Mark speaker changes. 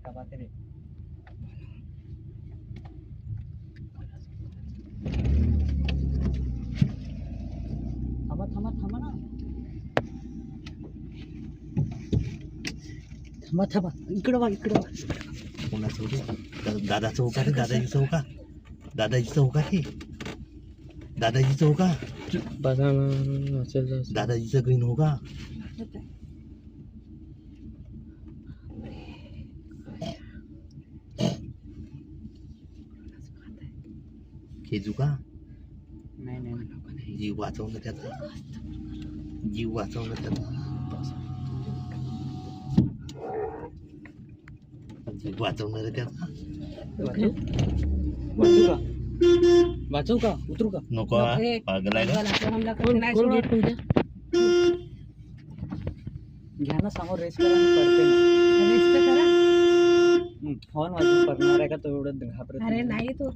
Speaker 1: धक्का पाहते रे. थांबा थांबा थांबा ना. थांबा थांबा. इकडं बघ इकडं बघ.
Speaker 2: कोणाचं होतं? दादा चौका रे, दादाजी चौका, दादाजी चौका रे, दादाजी चौका,
Speaker 3: बघा ना असेल
Speaker 2: दादाजीचं ग्रीन हो का? खेजू का?
Speaker 1: नाही नाही.
Speaker 2: जीव वाचवणं त्याचा, जीव वाचवणं त्याचा, जीव वाचवणार त्याचा.
Speaker 1: वाचू वाचू का? वाचू का? उतरू का?
Speaker 2: नको हा, पागल आहे का?
Speaker 1: घ्या ना समोर रेस करा आणि पडते ना. हॉर्न वाजून पडणार आहे का तो एवढं घाबरत
Speaker 4: अरे नाही तो